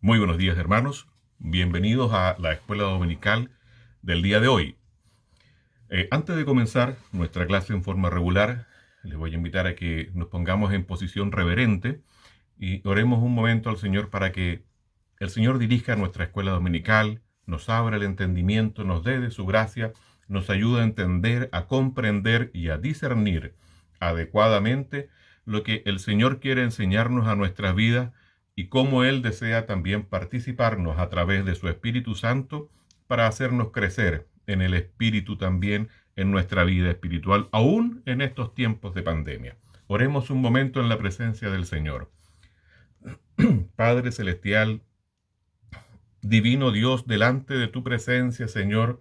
Muy buenos días, hermanos. Bienvenidos a la escuela dominical del día de hoy. Antes de comenzar nuestra clase en forma regular, les voy a invitar a que nos pongamos en posición reverente y oremos un momento al Señor para que el Señor dirija nuestra escuela dominical, nos abra el entendimiento, nos dé de su gracia, nos ayude a entender, a comprender y a discernir adecuadamente lo que el Señor quiere enseñarnos a nuestras vidas y cómo Él desea también participarnos a través de su Espíritu Santo para hacernos crecer en el Espíritu también en nuestra vida espiritual, aún en estos tiempos de pandemia. Oremos un momento en la presencia del Señor. Padre Celestial, Divino Dios, delante de tu presencia, Señor,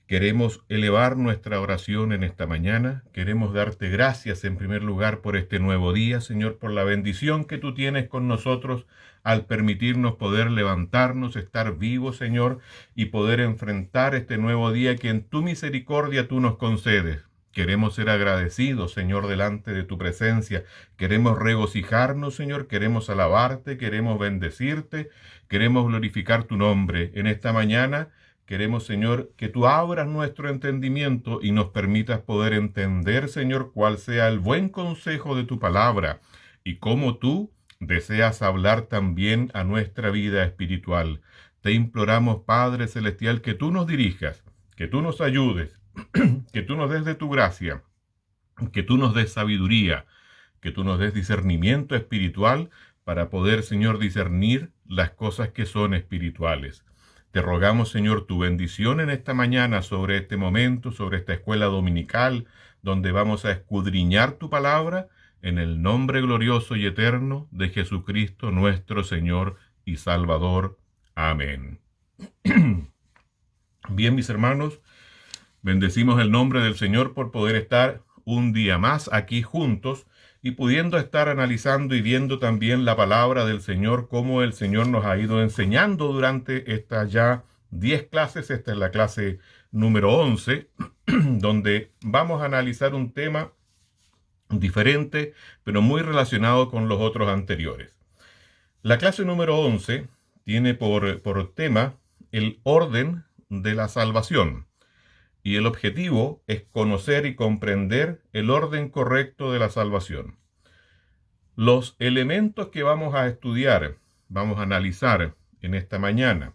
queremos elevar nuestra oración en esta mañana. Queremos darte gracias en primer lugar por este nuevo día, Señor, por la bendición que tú tienes con nosotros al permitirnos poder levantarnos, estar vivos, Señor, y poder enfrentar este nuevo día que en tu misericordia tú nos concedes. Queremos ser agradecidos, Señor, delante de tu presencia. Queremos regocijarnos, Señor. Queremos alabarte, queremos bendecirte, queremos glorificar tu nombre. En esta mañana queremos, Señor, que tú abras nuestro entendimiento y nos permitas poder entender, Señor, cuál sea el buen consejo de tu palabra y cómo tú deseas hablar también a nuestra vida espiritual. Te imploramos, Padre Celestial, que tú nos dirijas, que tú nos ayudes, que tú nos des de tu gracia, que tú nos des sabiduría, que tú nos des discernimiento espiritual para poder, Señor, discernir las cosas que son espirituales. Te rogamos, Señor, tu bendición en esta mañana sobre este momento, sobre esta escuela dominical, donde vamos a escudriñar tu palabra, en el nombre glorioso y eterno de Jesucristo, nuestro Señor y Salvador. Amén. Bien, mis hermanos, bendecimos el nombre del Señor por poder estar un día más aquí juntos y pudiendo estar analizando y viendo también la palabra del Señor, cómo el Señor nos ha ido enseñando durante estas ya 10 clases. Esta es la clase número 11, donde vamos a analizar un tema diferente, pero muy relacionado con los otros anteriores. La clase número 11 tiene por tema el orden de la salvación. Y el objetivo es conocer y comprender el orden correcto de la salvación. Los elementos que vamos a estudiar, vamos a analizar en esta mañana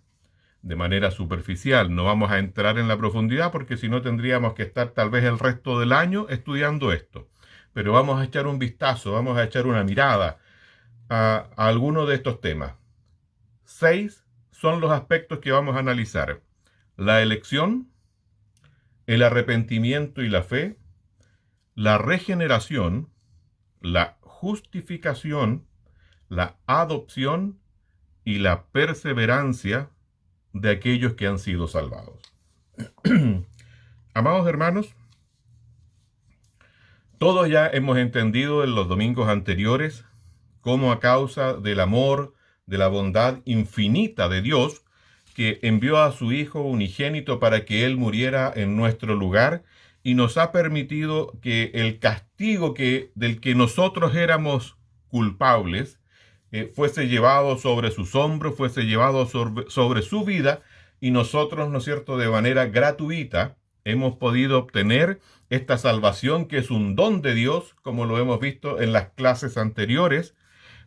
de manera superficial. No vamos a entrar en la profundidad porque si no tendríamos que estar tal vez el resto del año estudiando esto. Pero vamos a echar un vistazo, vamos a echar una mirada a alguno de estos temas. 6 son los aspectos que vamos a analizar: la elección, el arrepentimiento y la fe, la regeneración, la justificación, la adopción y la perseverancia de aquellos que han sido salvados. Amados hermanos, todos ya hemos entendido en los domingos anteriores cómo a causa del amor, de la bondad infinita de Dios, que envió a su Hijo unigénito para que Él muriera en nuestro lugar y nos ha permitido que el castigo del que nosotros éramos culpables fuese llevado sobre sus hombros, fuese llevado sobre su vida, y nosotros, ¿no es cierto?, de manera gratuita hemos podido obtener esta salvación que es un don de Dios, como lo hemos visto en las clases anteriores.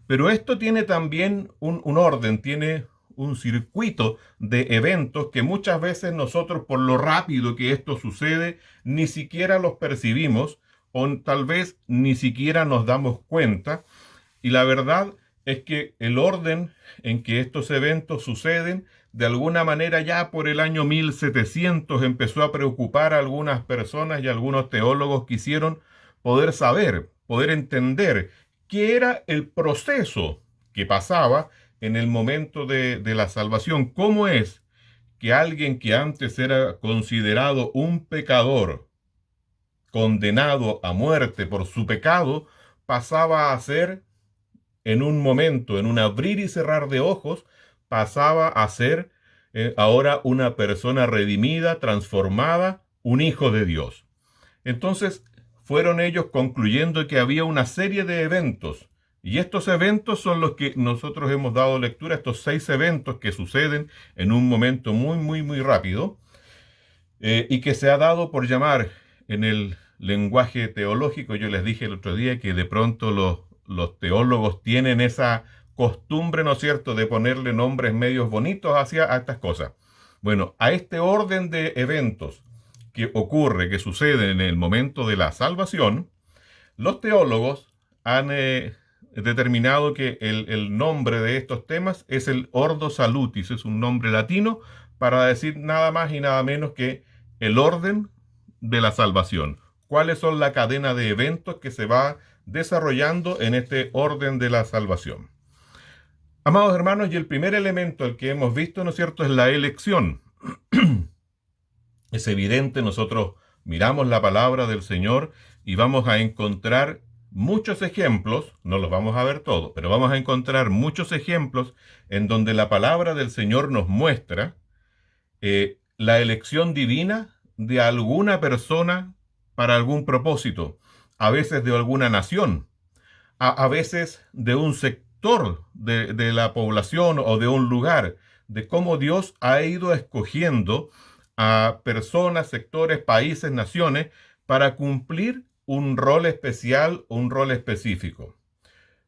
Pero esto tiene también un orden, tiene un circuito de eventos que muchas veces nosotros, por lo rápido que esto sucede, ni siquiera los percibimos o tal vez ni siquiera nos damos cuenta. Y la verdad es que el orden en que estos eventos suceden, de alguna manera ya por el año 1700 empezó a preocupar a algunas personas y a algunos teólogos quisieron poder saber, poder entender qué era el proceso que pasaba en el momento de la salvación. ¿Cómo es que alguien que antes era considerado un pecador, condenado a muerte por su pecado, pasaba a ser, en un momento, en un abrir y cerrar de ojos, pasaba a ser ahora una persona redimida, transformada, un hijo de Dios? Entonces, fueron ellos concluyendo que había una serie de eventos Y estos eventos son los que nosotros hemos dado lectura, estos 6 eventos que suceden en un momento muy, muy, muy rápido, y que se ha dado por llamar en el lenguaje teológico. Yo les dije el otro día que de pronto los teólogos tienen esa costumbre, ¿no es cierto?, de ponerle nombres medios bonitos a estas cosas. Bueno, a este orden de eventos que ocurre, que sucede en el momento de la salvación, los teólogos han determinado que el nombre de estos temas es el Ordo Salutis, es un nombre latino para decir nada más y nada menos que el orden de la salvación. ¿Cuáles son la cadena de eventos que se va desarrollando en este orden de la salvación? Amados hermanos, y el primer elemento al que hemos visto, ¿no es cierto?, es la elección. Es evidente, nosotros miramos la palabra del Señor y vamos a encontrar muchos ejemplos, no los vamos a ver todos, pero vamos a encontrar muchos ejemplos en donde la palabra del Señor nos muestra la elección divina de alguna persona para algún propósito, a veces de alguna nación, a veces de un sector de la población o de un lugar, de cómo Dios ha ido escogiendo a personas, sectores, países, naciones, para cumplir un rol especial o un rol específico.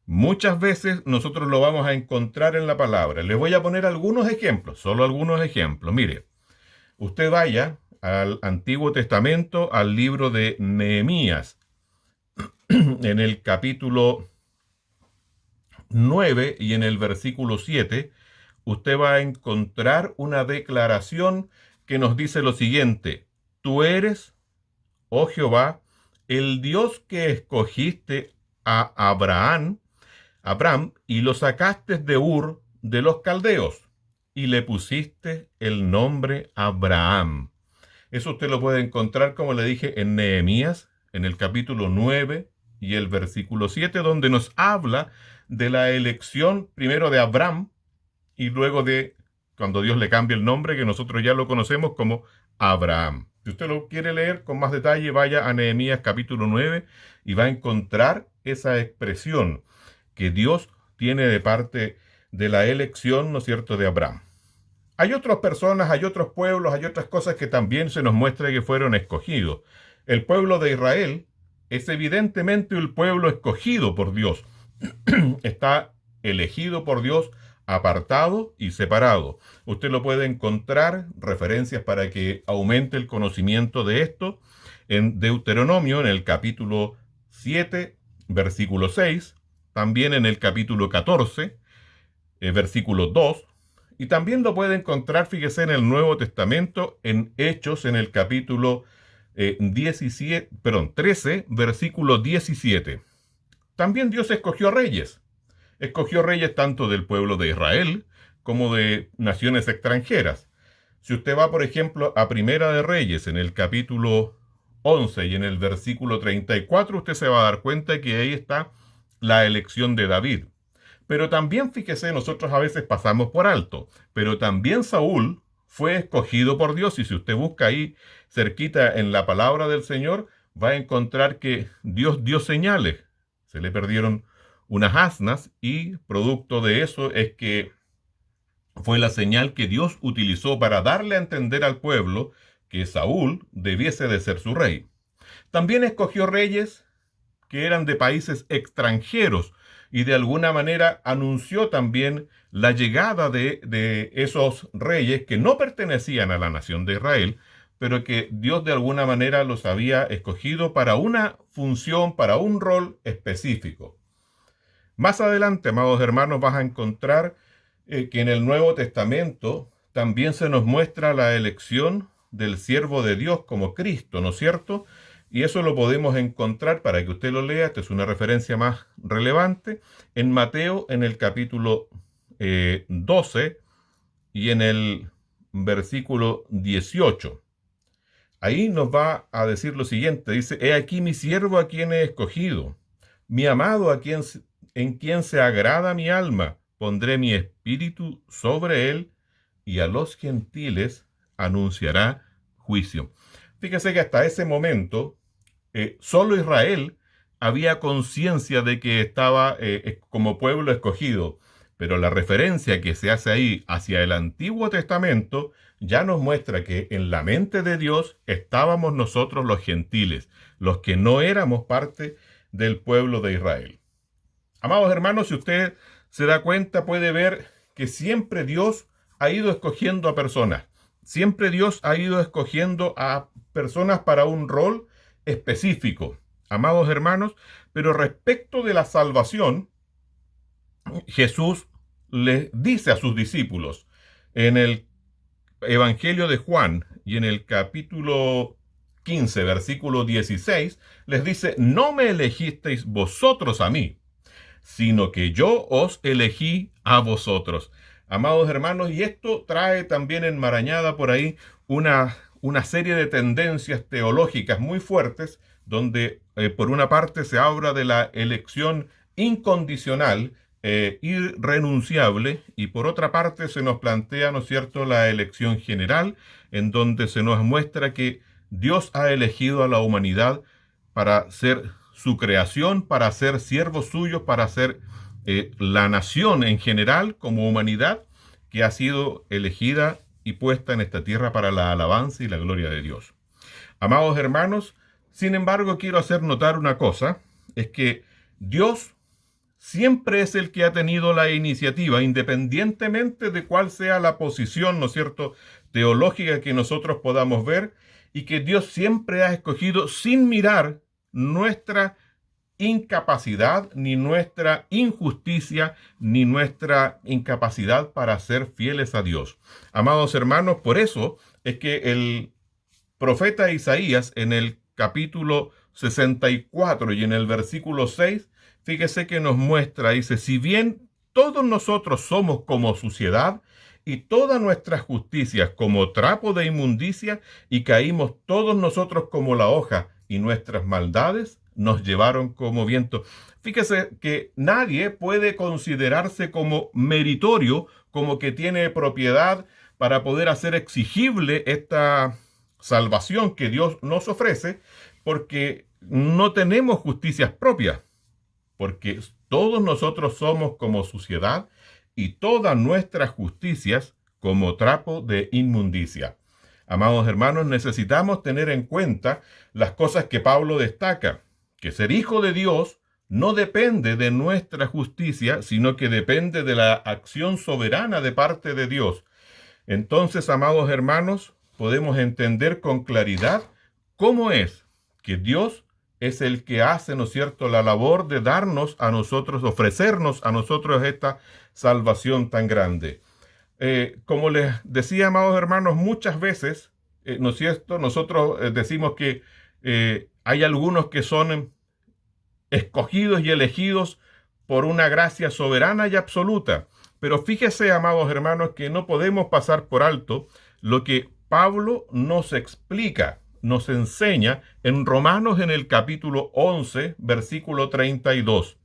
Muchas veces nosotros lo vamos a encontrar en la palabra. Les voy a poner algunos ejemplos, solo algunos ejemplos. Mire, usted vaya al Antiguo Testamento, al libro de Nehemías, en el capítulo 9 y en el versículo 7, usted va a encontrar una declaración que nos dice lo siguiente: tú eres, oh Jehová, el Dios que escogiste a Abraham, y lo sacaste de Ur de los caldeos, y le pusiste el nombre Abraham. Eso usted lo puede encontrar, como le dije, en Nehemías, en el capítulo 9 y el versículo 7, donde nos habla de la elección primero de Abraham y luego de cuando Dios le cambia el nombre, que nosotros ya lo conocemos como Abraham. Si usted lo quiere leer con más detalle, vaya a Nehemías capítulo 9 y va a encontrar esa expresión que Dios tiene de parte de la elección, ¿no es cierto?, de Abraham. Hay otras personas, hay otros pueblos, hay otras cosas que también se nos muestra que fueron escogidos. El pueblo de Israel es evidentemente el pueblo escogido por Dios. Está elegido por Dios, apartado y separado. Usted lo puede encontrar, referencias para que aumente el conocimiento de esto, en Deuteronomio, en el capítulo 7, versículo 6, también en el capítulo 14, versículo 2, y también lo puede encontrar, fíjese, en el Nuevo Testamento, en Hechos, en el capítulo 13, versículo 17. También Dios escogió reyes. Escogió reyes tanto del pueblo de Israel como de naciones extranjeras. Si usted va, por ejemplo, a Primera de Reyes, en el capítulo 11 y en el versículo 34, usted se va a dar cuenta que ahí está la elección de David. Pero también, fíjese, nosotros a veces pasamos por alto, pero también Saúl fue escogido por Dios, y si usted busca ahí cerquita en la palabra del Señor, va a encontrar que Dios dio señales. Se le perdieron unas asnas y producto de eso es que fue la señal que Dios utilizó para darle a entender al pueblo que Saúl debiese de ser su rey. También escogió reyes que eran de países extranjeros y de alguna manera anunció también la llegada de esos reyes que no pertenecían a la nación de Israel, pero que Dios de alguna manera los había escogido para una función, para un rol específico. Más adelante, amados hermanos, vas a encontrar que en el Nuevo Testamento también se nos muestra la elección del siervo de Dios como Cristo, ¿no es cierto? Y eso lo podemos encontrar, para que usted lo lea, esta es una referencia más relevante, en Mateo, en el capítulo 12 y en el versículo 18. Ahí nos va a decir lo siguiente, dice: he aquí mi siervo a quien he escogido, mi amado en quien se agrada mi alma, pondré mi espíritu sobre él, y a los gentiles anunciará juicio. Fíjese que hasta ese momento solo Israel había conciencia de que estaba como pueblo escogido. Pero la referencia que se hace ahí hacia el Antiguo Testamento ya nos muestra que en la mente de Dios estábamos nosotros los gentiles, los que no éramos parte del pueblo de Israel. Amados hermanos, si usted se da cuenta, puede ver que siempre Dios ha ido escogiendo a personas. Siempre Dios ha ido escogiendo a personas para un rol específico. Amados hermanos, pero respecto de la salvación, Jesús les dice a sus discípulos en el Evangelio de Juan y en el capítulo 15, versículo 16, les dice: no me elegisteis vosotros a mí, sino que yo os elegí a vosotros. Amados hermanos, y esto trae también enmarañada por ahí una serie de tendencias teológicas muy fuertes, donde por una parte se habla de la elección incondicional, irrenunciable, y por otra parte se nos plantea, ¿no es cierto?, la elección general, en donde se nos muestra que Dios ha elegido a la humanidad para ser su creación, para ser siervos suyos, para ser la nación en general como humanidad que ha sido elegida y puesta en esta tierra para la alabanza y la gloria de Dios. Amados hermanos, sin embargo, quiero hacer notar una cosa, es que Dios siempre es el que ha tenido la iniciativa, independientemente de cuál sea la posición, ¿no es cierto?, teológica que nosotros podamos ver, y que Dios siempre ha escogido sin mirar nuestra incapacidad, ni nuestra injusticia, ni nuestra incapacidad para ser fieles a Dios. Amados hermanos, por eso es que el profeta Isaías en el capítulo 64 y en el versículo 6, fíjese que nos muestra, dice: si bien todos nosotros somos como suciedad, y todas nuestras justicias como trapo de inmundicia, y caímos todos nosotros como la hoja, y nuestras maldades nos llevaron como viento. Fíjese que nadie puede considerarse como meritorio, como que tiene propiedad para poder hacer exigible esta salvación que Dios nos ofrece, porque no tenemos justicias propias, porque todos nosotros somos como suciedad y todas nuestras justicias como trapo de inmundicia. Amados hermanos, necesitamos tener en cuenta las cosas que Pablo destaca, que ser hijo de Dios no depende de nuestra justicia, sino que depende de la acción soberana de parte de Dios. Entonces, amados hermanos, podemos entender con claridad cómo es que Dios es el que hace, ¿no es cierto?, la labor de darnos a nosotros, ofrecernos a nosotros esta salvación tan grande. Como les decía, amados hermanos, muchas veces, ¿no es cierto?, nosotros decimos que hay algunos que son escogidos y elegidos por una gracia soberana y absoluta. Pero fíjese, amados hermanos, que no podemos pasar por alto lo que Pablo nos explica, nos enseña en Romanos en el capítulo 11, versículo 32.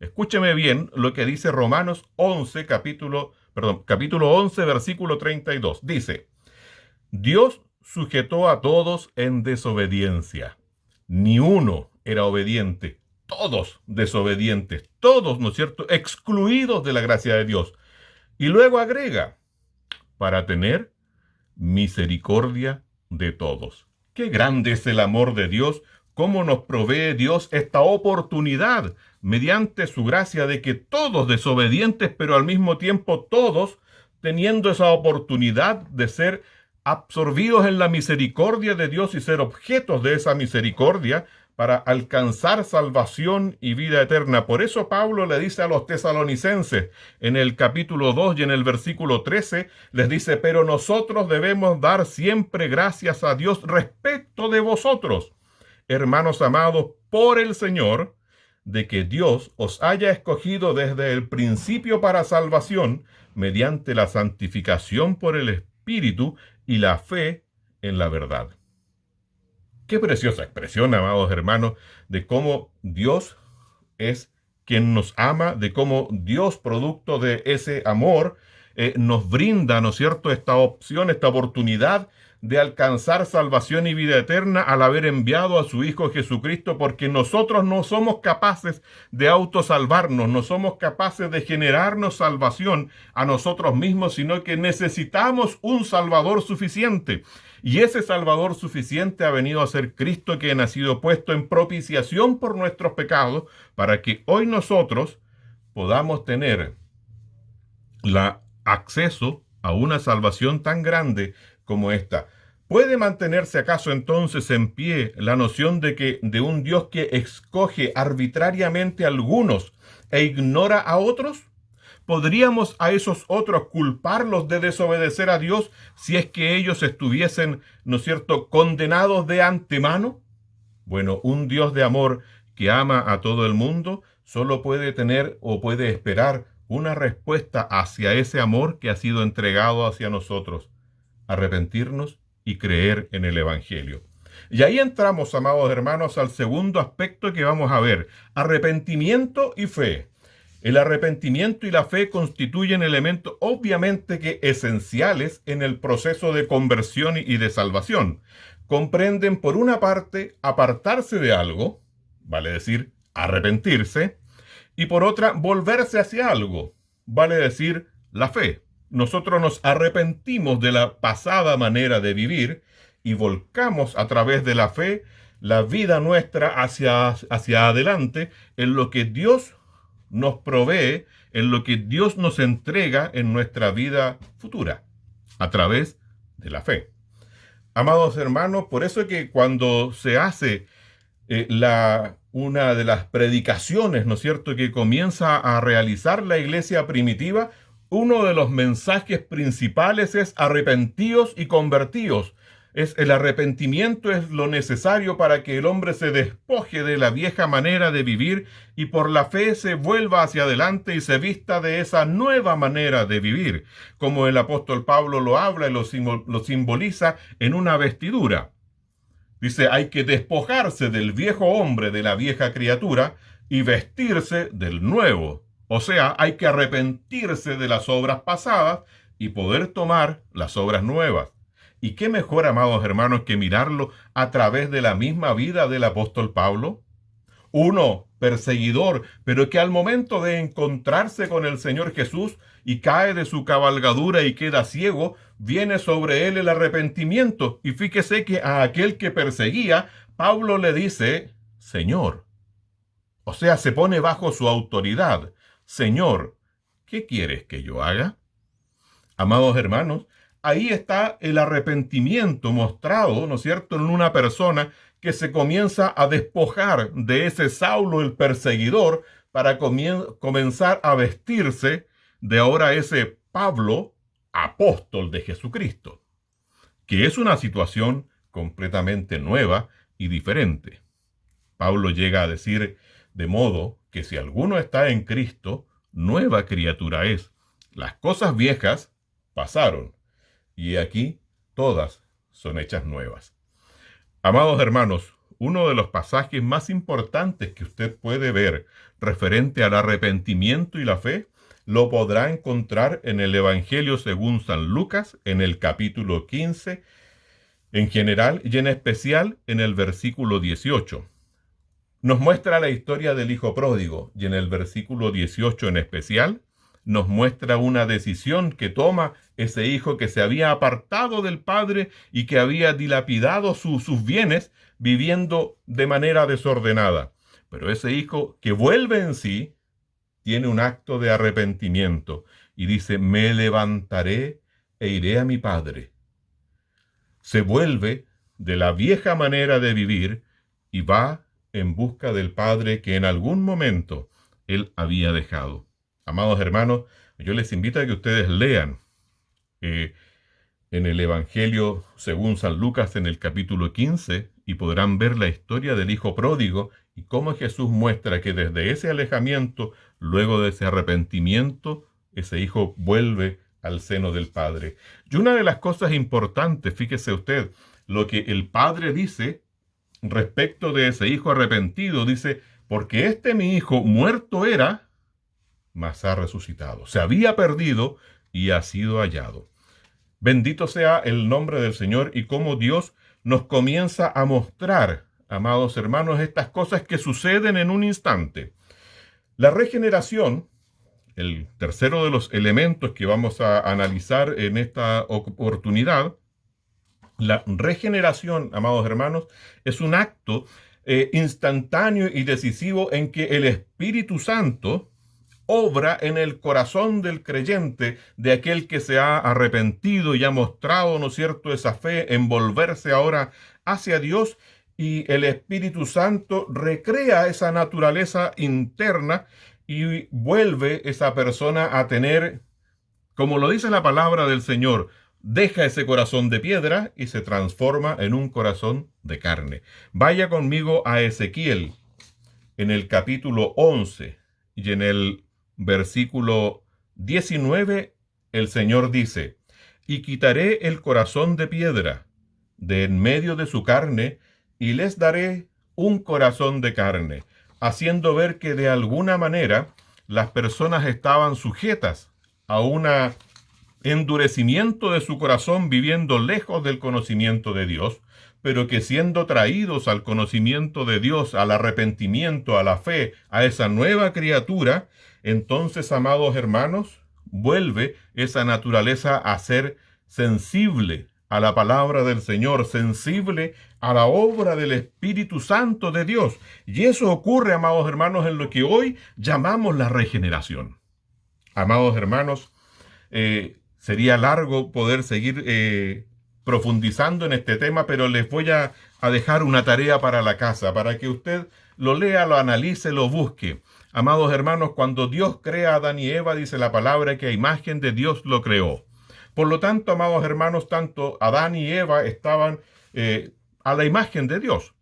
Escúcheme bien lo que dice Romanos 11, capítulo 11, versículo 32. Dice: Dios sujetó a todos en desobediencia. Ni uno era obediente. Todos desobedientes. Todos, ¿no es cierto?, excluidos de la gracia de Dios. Y luego agrega: para tener misericordia de todos. Qué grande es el amor de Dios, cómo nos provee Dios esta oportunidad mediante su gracia de que todos desobedientes, pero al mismo tiempo todos teniendo esa oportunidad de ser absorbidos en la misericordia de Dios y ser objetos de esa misericordia para alcanzar salvación y vida eterna. Por eso Pablo le dice a los tesalonicenses en el capítulo 2 y en el versículo 13, les dice: pero nosotros debemos dar siempre gracias a Dios respecto de vosotros, hermanos amados por el Señor, de que Dios os haya escogido desde el principio para salvación, mediante la santificación por el Espíritu y la fe en la verdad. Qué preciosa expresión, amados hermanos, de cómo Dios es quien nos ama, de cómo Dios, producto de ese amor, nos brinda, ¿no es cierto?, esta opción, esta oportunidad de alcanzar salvación y vida eterna al haber enviado a su Hijo Jesucristo, porque nosotros no somos capaces de autosalvarnos, no somos capaces de generarnos salvación a nosotros mismos, sino que necesitamos un Salvador suficiente. Y ese Salvador suficiente ha venido a ser Cristo, quien ha sido puesto en propiciación por nuestros pecados, para que hoy nosotros podamos tener acceso a una salvación tan grande como esta. ¿Puede mantenerse acaso entonces en pie la noción de un Dios que escoge arbitrariamente a algunos e ignora a otros? ¿Podríamos a esos otros culparlos de desobedecer a Dios si es que ellos estuviesen, ¿no es cierto?, condenados de antemano? Bueno, un Dios de amor que ama a todo el mundo solo puede tener o puede esperar una respuesta hacia ese amor que ha sido entregado hacia nosotros: arrepentirnos y creer en el Evangelio. Y ahí entramos, amados hermanos, al segundo aspecto que vamos a ver: arrepentimiento y fe. El arrepentimiento y la fe constituyen elementos obviamente que esenciales en el proceso de conversión y de salvación. Comprenden, por una parte, apartarse de algo, vale decir, arrepentirse, y por otra, volverse hacia algo, vale decir, la fe. Nosotros nos arrepentimos de la pasada manera de vivir y volcamos a través de la fe la vida nuestra hacia adelante en lo que Dios nos provee, en lo que Dios nos entrega en nuestra vida futura, a través de la fe. Amados hermanos, por eso es que cuando se hace una de las predicaciones, ¿no es cierto?, que comienza a realizar la iglesia primitiva, uno de los mensajes principales es: arrepentíos y convertíos. El arrepentimiento es lo necesario para que el hombre se despoje de la vieja manera de vivir y por la fe se vuelva hacia adelante y se vista de esa nueva manera de vivir, como el apóstol Pablo lo habla y lo simboliza en una vestidura. Dice, hay que despojarse del viejo hombre, de la vieja criatura, y vestirse del nuevo. O sea, hay que arrepentirse de las obras pasadas y poder tomar las obras nuevas. ¿Y qué mejor, amados hermanos, que mirarlo a través de la misma vida del apóstol Pablo? Uno perseguidor, pero que al momento de encontrarse con el Señor Jesús y cae de su cabalgadura y queda ciego, viene sobre él el arrepentimiento. Y fíjese que a aquel que perseguía, Pablo le dice, Señor. O sea, se pone bajo su autoridad. Señor, ¿qué quieres que yo haga? Amados hermanos, ahí está el arrepentimiento mostrado, ¿no es cierto?, en una persona que se comienza a despojar de ese Saulo el perseguidor para comenzar a vestirse de ahora ese Pablo, apóstol de Jesucristo, que es una situación completamente nueva y diferente. Pablo llega a decir, de modo que si alguno está en Cristo, nueva criatura es. Las cosas viejas pasaron, y aquí todas son hechas nuevas. Amados hermanos, uno de los pasajes más importantes que usted puede ver referente al arrepentimiento y la fe, lo podrá encontrar en el Evangelio según San Lucas, en el capítulo 15, en general y en especial en el versículo 18. Nos muestra la historia del hijo pródigo y en el versículo 18 en especial nos muestra una decisión que toma ese hijo que se había apartado del padre y que había dilapidado sus bienes viviendo de manera desordenada. Pero ese hijo que vuelve en sí tiene un acto de arrepentimiento y dice, me levantaré e iré a mi padre. Se vuelve de la vieja manera de vivir y va en busca del padre que en algún momento él había dejado. Amados hermanos, yo les invito a que ustedes lean en el Evangelio según San Lucas en el capítulo 15 y podrán ver la historia del hijo pródigo y cómo Jesús muestra que desde ese alejamiento, luego de ese arrepentimiento, ese hijo vuelve al seno del Padre. Y una de las cosas importantes, fíjese usted, lo que el Padre dice respecto de ese hijo arrepentido, dice, porque mi hijo muerto era, mas ha resucitado. Se había perdido y ha sido hallado. Bendito sea el nombre del Señor y cómo Dios nos comienza a mostrar, amados hermanos, estas cosas que suceden en un instante. La regeneración, el tercero de los elementos que vamos a analizar en esta oportunidad, la regeneración, amados hermanos, es un acto instantáneo y decisivo en que el Espíritu Santo obra en el corazón del creyente, de aquel que se ha arrepentido y ha mostrado, ¿no es cierto?, esa fe en volverse ahora hacia Dios, y el Espíritu Santo recrea esa naturaleza interna y vuelve esa persona a tener, como lo dice la palabra del Señor, deja ese corazón de piedra y se transforma en un corazón de carne. Vaya conmigo a Ezequiel, en el capítulo 11 y en el versículo 19, el Señor dice: y quitaré el corazón de piedra de en medio de su carne, y les daré un corazón de carne, haciendo ver que de alguna manera las personas estaban sujetas a un endurecimiento de su corazón, viviendo lejos del conocimiento de Dios, pero que siendo traídos al conocimiento de Dios, al arrepentimiento, a la fe, a esa nueva criatura, entonces, amados hermanos, vuelve esa naturaleza a ser sensible a la palabra del Señor, sensible a la obra del Espíritu Santo de Dios. Y eso ocurre, amados hermanos, en lo que hoy llamamos la regeneración. Amados hermanos, sería largo poder seguir profundizando en este tema, pero les voy a dejar una tarea para la casa, para que usted lo lea, lo analice, lo busque. Amados hermanos, cuando Dios crea a Adán y Eva, dice la palabra que a imagen de Dios lo creó. Por lo tanto, amados hermanos, tanto Adán y Eva estaban a la imagen de Dios.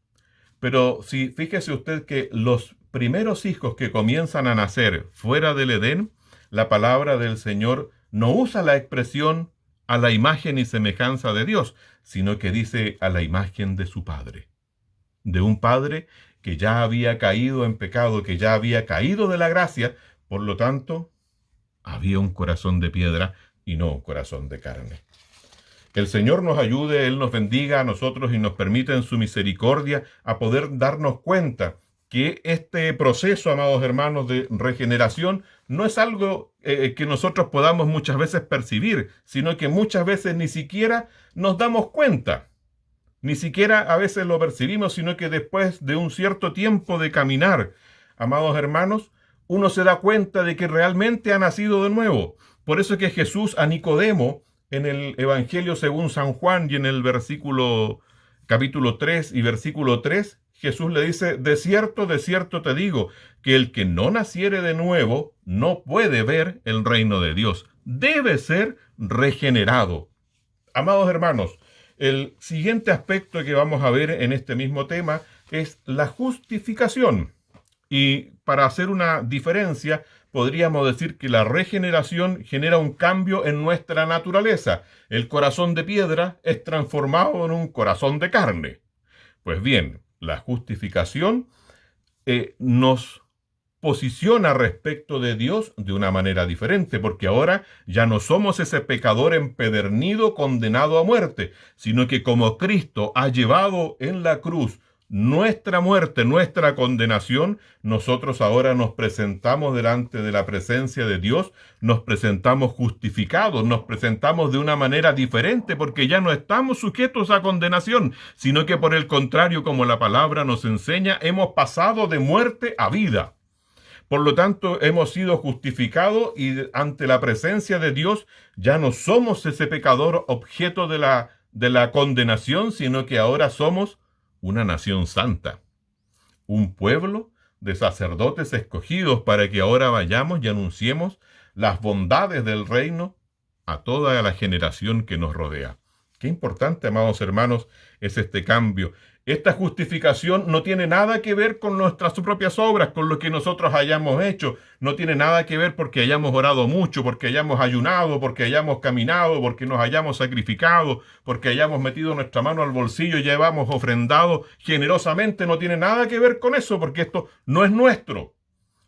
Pero si fíjese usted que los primeros hijos que comienzan a nacer fuera del Edén, la palabra del Señor no usa la expresión a la imagen y semejanza de Dios, sino que dice a la imagen de su padre. De un padre que ya había caído en pecado, que ya había caído de la gracia, por lo tanto, había un corazón de piedra y no un corazón de carne. Que el Señor nos ayude, Él nos bendiga a nosotros y nos permita en su misericordia a poder darnos cuenta que este proceso, amados hermanos, de regeneración no es algo que nosotros podamos muchas veces percibir, sino que muchas veces ni siquiera nos damos cuenta. Ni siquiera a veces lo percibimos, sino que después de un cierto tiempo de caminar, amados hermanos, uno se da cuenta de que realmente ha nacido de nuevo. Por eso es que Jesús a Nicodemo, en el Evangelio según San Juan y en el capítulo 3 y versículo 3, Jesús le dice: de cierto te digo, que el que no naciere de nuevo no puede ver el reino de Dios. Debe ser regenerado. Amados hermanos, el siguiente aspecto que vamos a ver en este mismo tema es la justificación. Y para hacer una diferencia, podríamos decir que la regeneración genera un cambio en nuestra naturaleza. El corazón de piedra es transformado en un corazón de carne. Pues bien, la justificación nos posiciona respecto de Dios de una manera diferente, porque ahora ya no somos ese pecador empedernido condenado a muerte, sino que como Cristo ha llevado en la cruz nuestra muerte, nuestra condenación, nosotros ahora nos presentamos delante de la presencia de Dios, nos presentamos justificados, nos presentamos de una manera diferente, porque ya no estamos sujetos a condenación, sino que por el contrario, como la palabra nos enseña, hemos pasado de muerte a vida. Por lo tanto, hemos sido justificados y ante la presencia de Dios ya no somos ese pecador objeto de la condenación, sino que ahora somos una nación santa, un pueblo de sacerdotes escogidos para que ahora vayamos y anunciemos las bondades del reino a toda la generación que nos rodea. Qué importante, amados hermanos, es este cambio. Esta justificación no tiene nada que ver con nuestras propias obras, con lo que nosotros hayamos hecho. No tiene nada que ver porque hayamos orado mucho, porque hayamos ayunado, porque hayamos caminado, porque nos hayamos sacrificado, porque hayamos metido nuestra mano al bolsillo y llevamos ofrendado generosamente. No tiene nada que ver con eso, porque esto no es nuestro.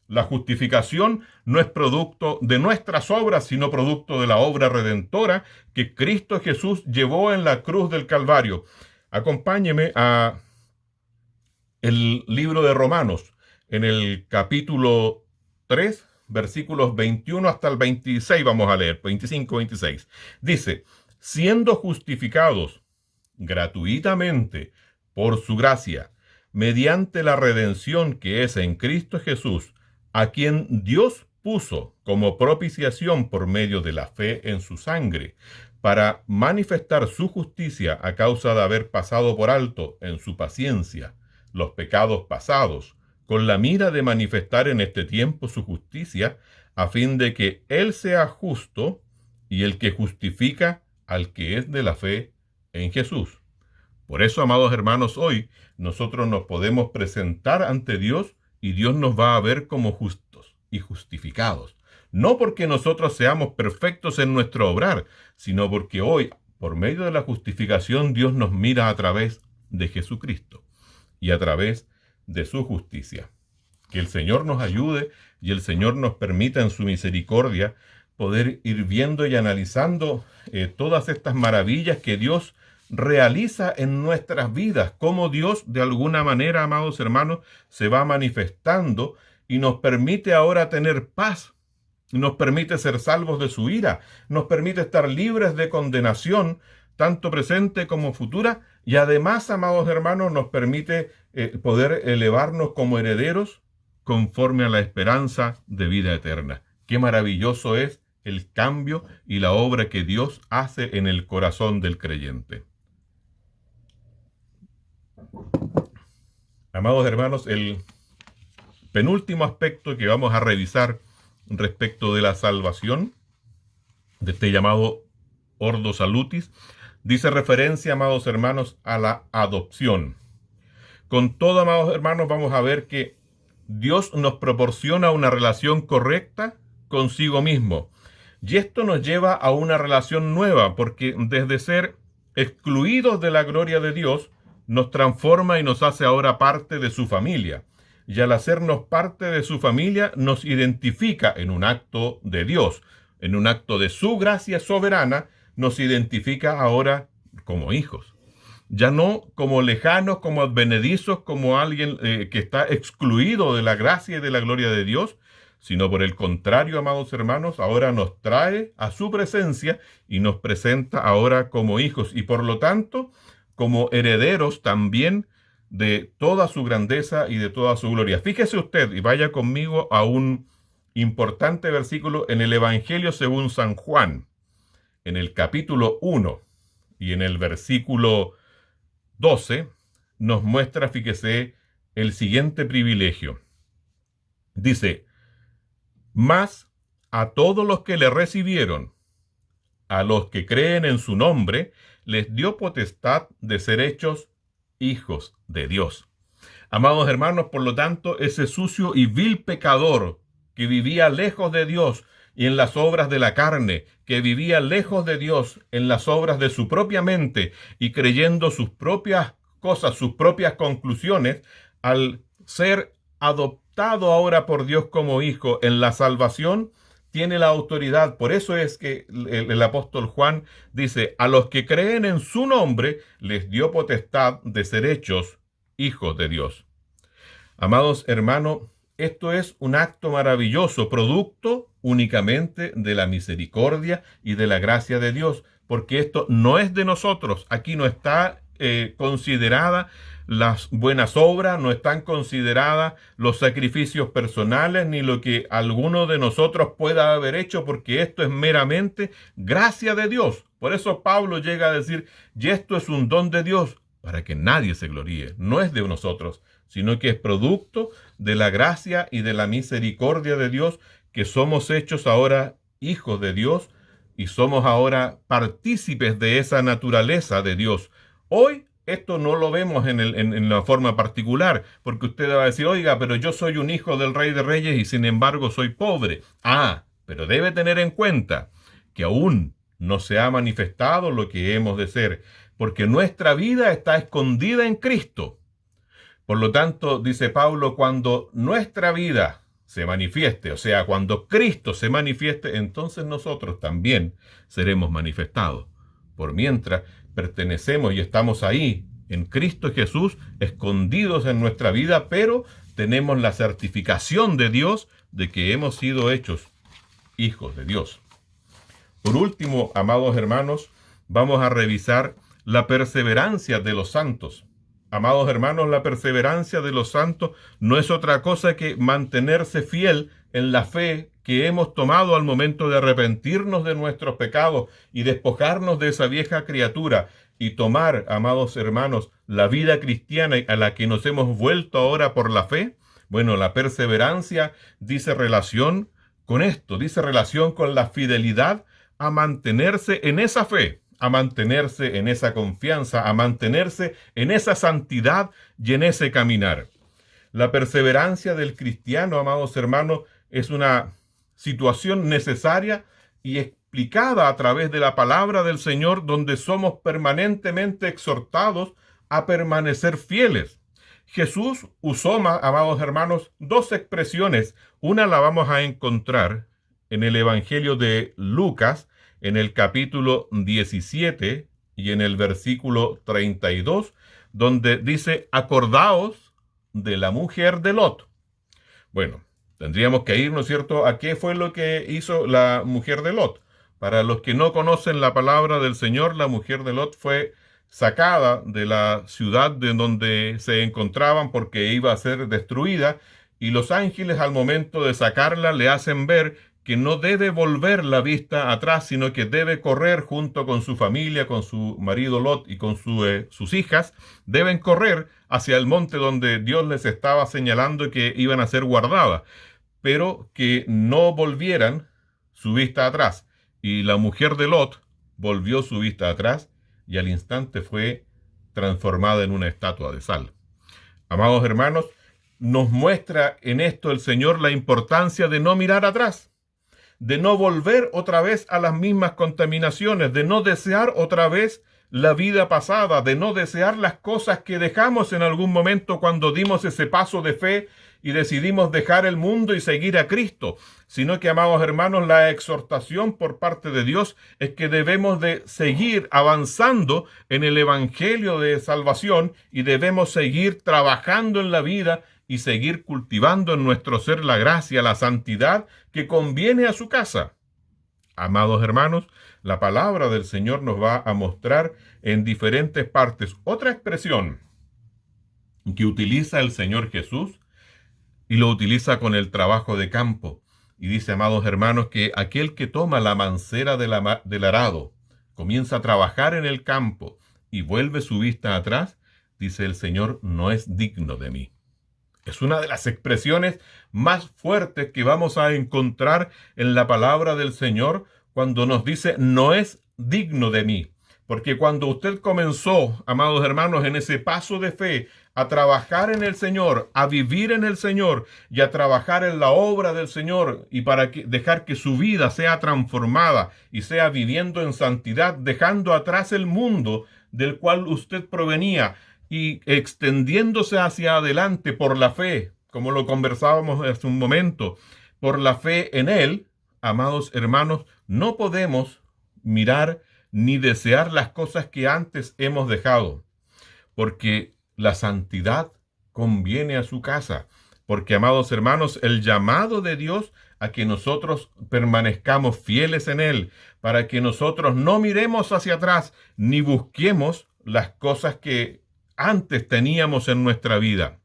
La justificación no es producto de nuestras obras, sino producto de la obra redentora que Cristo Jesús llevó en la cruz del Calvario. Acompáñeme a el libro de Romanos, en el capítulo 3, versículos 21 hasta el 26, vamos a leer, 25, 26. Dice, siendo justificados gratuitamente por su gracia, mediante la redención que es en Cristo Jesús, a quien Dios puso como propiciación por medio de la fe en su sangre, para manifestar su justicia a causa de haber pasado por alto en su paciencia los pecados pasados, con la mira de manifestar en este tiempo su justicia, a fin de que Él sea justo y el que justifica al que es de la fe en Jesús. Por eso, amados hermanos, hoy nosotros nos podemos presentar ante Dios y Dios nos va a ver como justos y justificados. No porque nosotros seamos perfectos en nuestro obrar, sino porque hoy, por medio de la justificación, Dios nos mira a través de Jesucristo y a través de su justicia. Que el Señor nos ayude y el Señor nos permita en su misericordia poder ir viendo y analizando todas estas maravillas que Dios realiza en nuestras vidas, cómo Dios de alguna manera, amados hermanos, se va manifestando y nos permite ahora tener paz, nos permite ser salvos de su ira, nos permite estar libres de condenación, tanto presente como futura, y además, amados hermanos, nos permite poder elevarnos como herederos conforme a la esperanza de vida eterna. Qué maravilloso es el cambio y la obra que Dios hace en el corazón del creyente. Amados hermanos, el penúltimo aspecto que vamos a revisar respecto de la salvación, de este llamado Ordo Salutis, dice referencia, amados hermanos, a la adopción. Con todo, amados hermanos, vamos a ver que Dios nos proporciona una relación correcta consigo mismo. Y esto nos lleva a una relación nueva, porque desde ser excluidos de la gloria de Dios, nos transforma y nos hace ahora parte de su familia. Y al hacernos parte de su familia, nos identifica en un acto de Dios, en un acto de su gracia soberana, nos identifica ahora como hijos. Ya no como lejanos, como advenedizos, como alguien que está excluido de la gracia y de la gloria de Dios, sino por el contrario, amados hermanos, ahora nos trae a su presencia y nos presenta ahora como hijos y por lo tanto como herederos también de toda su grandeza y de toda su gloria. Fíjese usted y vaya conmigo a un importante versículo en el Evangelio según San Juan, en el capítulo 1 y en el versículo 12, nos muestra, fíjese, el siguiente privilegio. Dice, mas a todos los que le recibieron, a los que creen en su nombre, les dio potestad de ser hechos hijos de Dios. Amados hermanos, por lo tanto, ese sucio y vil pecador que vivía lejos de Dios y en las obras de la carne, que vivía lejos de Dios en las obras de su propia mente y creyendo sus propias cosas, sus propias conclusiones, al ser adoptado ahora por Dios como hijo en la salvación, tiene la autoridad. Por eso es que el apóstol Juan dice, a los que creen en su nombre, les dio potestad de ser hechos hijos de Dios. Amados hermanos, esto es un acto maravilloso, producto únicamente de la misericordia y de la gracia de Dios, porque esto no es de nosotros. Aquí no está considerada las buenas obras, no están consideradas los sacrificios personales, ni lo que alguno de nosotros pueda haber hecho, porque esto es meramente gracia de Dios. Por eso Pablo llega a decir, y esto es un don de Dios, para que nadie se gloríe. No es de nosotros, sino que es producto de la gracia y de la misericordia de Dios, que somos hechos ahora hijos de Dios y somos ahora partícipes de esa naturaleza de Dios. Hoy esto no lo vemos en la forma particular, porque usted va a decir, oiga, pero yo soy un hijo del Rey de Reyes y sin embargo soy pobre. Pero debe tener en cuenta que aún no se ha manifestado lo que hemos de ser, porque nuestra vida está escondida en Cristo. Por lo tanto, dice Pablo, cuando nuestra vida se manifieste, o sea, cuando Cristo se manifieste, entonces nosotros también seremos manifestados. Por mientras pertenecemos y estamos ahí en Cristo Jesús, escondidos en nuestra vida, pero tenemos la certificación de Dios de que hemos sido hechos hijos de Dios. Por último, amados hermanos, vamos a revisar la perseverancia de los santos. Amados hermanos, la perseverancia de los santos no es otra cosa que mantenerse fiel en la fe que hemos tomado al momento de arrepentirnos de nuestros pecados y despojarnos de esa vieja criatura y tomar, amados hermanos, la vida cristiana a la que nos hemos vuelto ahora por la fe. Bueno, la perseverancia dice relación con esto, dice relación con la fidelidad a mantenerse en esa fe, a mantenerse en esa confianza, a mantenerse en esa santidad y en ese caminar. La perseverancia del cristiano, amados hermanos, es una situación necesaria y explicada a través de la palabra del Señor, donde somos permanentemente exhortados a permanecer fieles. Jesús usó, amados hermanos, dos expresiones. Una la vamos a encontrar en el Evangelio de Lucas, en el capítulo 17 y en el versículo 32, donde dice: acordaos de la mujer de Lot. Bueno, tendríamos que ir, ¿no es cierto?, a qué fue lo que hizo la mujer de Lot. Para los que no conocen la palabra del Señor, la mujer de Lot fue sacada de la ciudad de donde se encontraban porque iba a ser destruida, y los ángeles, al momento de sacarla, le hacen ver que no debe volver la vista atrás, sino que debe correr junto con su familia, con su marido Lot y con sus hijas. Deben correr hacia el monte donde Dios les estaba señalando que iban a ser guardadas, pero que no volvieran su vista atrás. Y la mujer de Lot volvió su vista atrás y al instante fue transformada en una estatua de sal. Amados hermanos, nos muestra en esto el Señor la importancia de no mirar atrás, de no volver otra vez a las mismas contaminaciones, de no desear otra vez la vida pasada, de no desear las cosas que dejamos en algún momento cuando dimos ese paso de fe y decidimos dejar el mundo y seguir a Cristo, sino que, amados hermanos, la exhortación por parte de Dios es que debemos de seguir avanzando en el evangelio de salvación y debemos seguir trabajando en la vida y seguir cultivando en nuestro ser la gracia, la santidad que conviene a su casa. Amados hermanos, la palabra del Señor nos va a mostrar en diferentes partes otra expresión que utiliza el Señor Jesús y lo utiliza con el trabajo de campo. Y dice, amados hermanos, que aquel que toma la mancera del arado, comienza a trabajar en el campo y vuelve su vista atrás, dice el Señor, no es digno de mí. Es una de las expresiones más fuertes que vamos a encontrar en la palabra del Señor cuando nos dice, no es digno de mí. Porque cuando usted comenzó, amados hermanos, en ese paso de fe, a trabajar en el Señor, a vivir en el Señor y a trabajar en la obra del Señor y para dejar que su vida sea transformada y sea viviendo en santidad, dejando atrás el mundo del cual usted provenía, y extendiéndose hacia adelante por la fe, como lo conversábamos hace un momento, por la fe en Él, amados hermanos, no podemos mirar ni desear las cosas que antes hemos dejado, porque la santidad conviene a su casa, porque, amados hermanos, el llamado de Dios a que nosotros permanezcamos fieles en Él, para que nosotros no miremos hacia atrás, ni busquemos las cosas que antes teníamos en nuestra vida.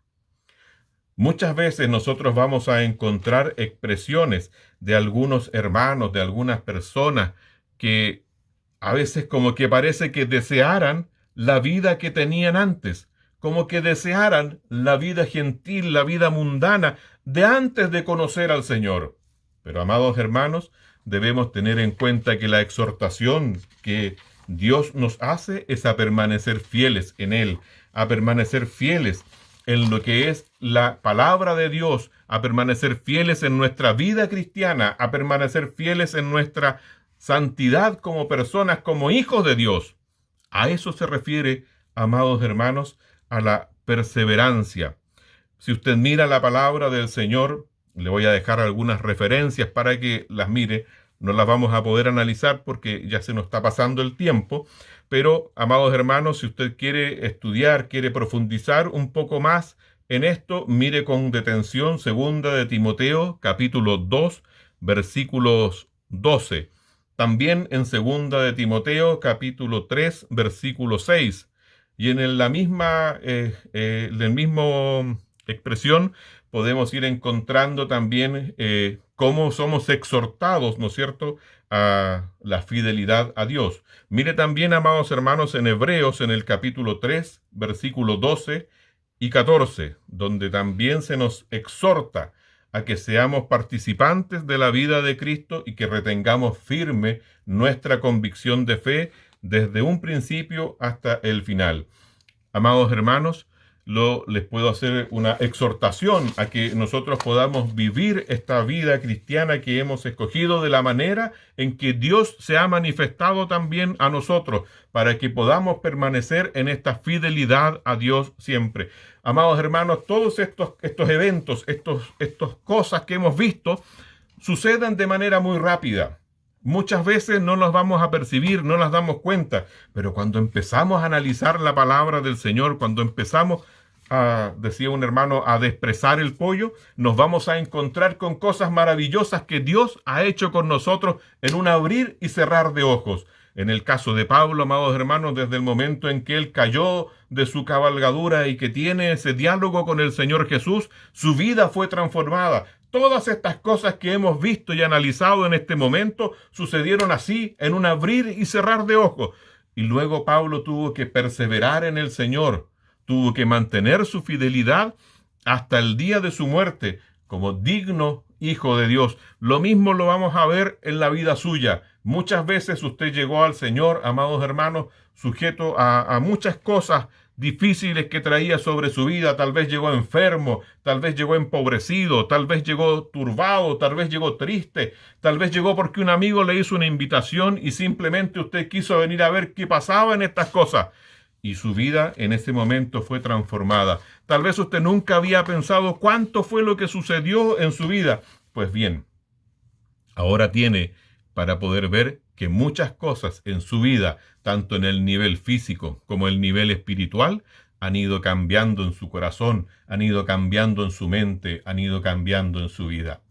Muchas veces nosotros vamos a encontrar expresiones de algunos hermanos, de algunas personas que a veces como que parece que desearan la vida que tenían antes, como que desearan la vida gentil, la vida mundana de antes de conocer al Señor. Pero, amados hermanos, debemos tener en cuenta que la exhortación que Dios nos hace es a permanecer fieles en Él, a permanecer fieles en lo que es la palabra de Dios, a permanecer fieles en nuestra vida cristiana, a permanecer fieles en nuestra santidad como personas, como hijos de Dios. A eso se refiere, amados hermanos, a la perseverancia. Si usted mira la palabra del Señor, Le voy a dejar algunas referencias para que las mire. No las vamos a poder analizar porque ya se nos está pasando el tiempo, pero, amados hermanos, si usted quiere estudiar, quiere profundizar un poco más en esto, mire con detención 2 capítulo 2, versículos 12. También en 2 capítulo 3, versículo 6. Y en la misma, expresión podemos ir encontrando también cómo somos exhortados, ¿no es cierto?, a la fidelidad a Dios. Mire también, amados hermanos, en Hebreos, en el capítulo 3, versículo 12 y 14, donde también se nos exhorta a que seamos participantes de la vida de Cristo y que retengamos firme nuestra convicción de fe desde un principio hasta el final. Amados hermanos, les puedo hacer una exhortación a que nosotros podamos vivir esta vida cristiana que hemos escogido de la manera en que Dios se ha manifestado también a nosotros, para que podamos permanecer en esta fidelidad a Dios siempre. Amados hermanos, todos estos eventos, estas cosas que hemos visto, suceden de manera muy rápida. Muchas veces no las vamos a percibir, no las damos cuenta, pero cuando empezamos a analizar la palabra del Señor, cuando empezamos decía un hermano, a desprezar el pollo, nos vamos a encontrar con cosas maravillosas que Dios ha hecho con nosotros en un abrir y cerrar de ojos. En el caso de Pablo, amados hermanos, desde el momento en que él cayó de su cabalgadura y que tiene ese diálogo con el Señor Jesús, su vida fue transformada. Todas estas cosas que hemos visto y analizado en este momento sucedieron así, en un abrir y cerrar de ojos. Y luego Pablo tuvo que perseverar en el Señor, tuvo que mantener su fidelidad hasta el día de su muerte como digno hijo de Dios. Lo mismo lo vamos a ver en la vida suya. Muchas veces usted llegó al Señor, amados hermanos, sujeto a muchas cosas difíciles que traía sobre su vida. Tal vez llegó enfermo, tal vez llegó empobrecido, tal vez llegó turbado, tal vez llegó triste, tal vez llegó porque un amigo le hizo una invitación y simplemente usted quiso venir a ver qué pasaba en estas cosas. Y su vida en ese momento fue transformada. Tal vez usted nunca había pensado cuánto fue lo que sucedió en su vida. Pues bien, ahora tiene para poder ver que muchas cosas en su vida, tanto en el nivel físico como el nivel espiritual, han ido cambiando en su corazón, han ido cambiando en su mente, han ido cambiando en su vida.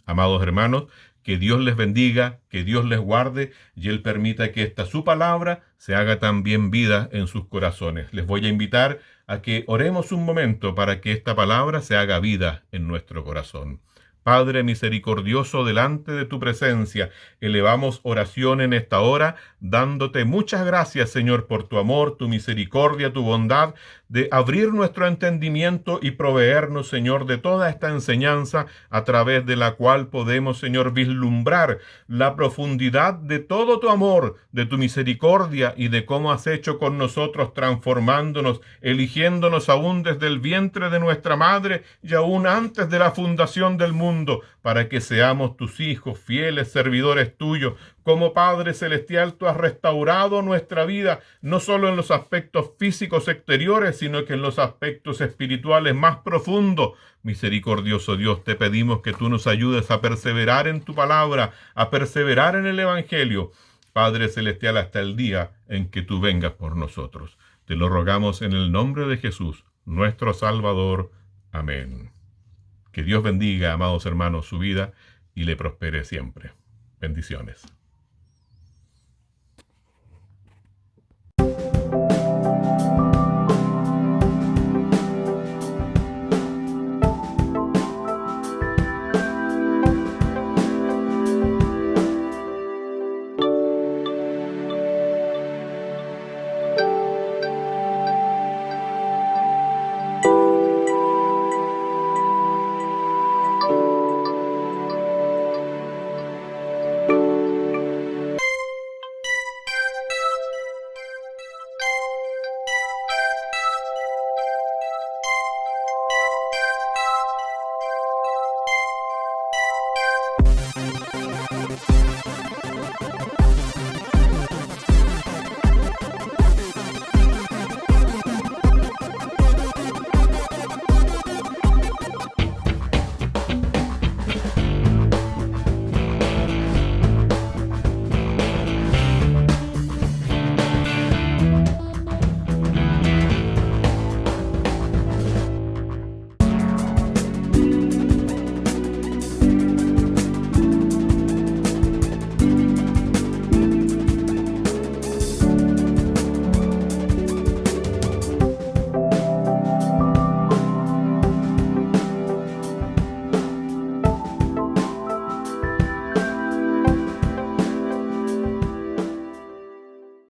Amados hermanos, que Dios les bendiga, que Dios les guarde y Él permita que esta su palabra se haga también vida en sus corazones. Les voy a invitar a que oremos un momento para que esta palabra se haga vida en nuestro corazón. Padre misericordioso, delante de tu presencia, elevamos oración en esta hora, dándote muchas gracias, Señor, por tu amor, tu misericordia, tu bondad, de abrir nuestro entendimiento y proveernos, Señor, de toda esta enseñanza a través de la cual podemos, Señor, vislumbrar la profundidad de todo tu amor, de tu misericordia y de cómo has hecho con nosotros, transformándonos, eligiéndonos aún desde el vientre de nuestra madre y aún antes de la fundación del mundo, para que seamos tus hijos, fieles servidores tuyos. Como Padre Celestial, tú has restaurado nuestra vida, no solo en los aspectos físicos exteriores, sino que en los aspectos espirituales más profundos. Misericordioso Dios, te pedimos que tú nos ayudes a perseverar en tu palabra, a perseverar en el Evangelio. Padre Celestial, hasta el día en que tú vengas por nosotros. Te lo rogamos en el nombre de Jesús, nuestro Salvador. Amén. Que Dios bendiga, amados hermanos, su vida y le prospere siempre. Bendiciones.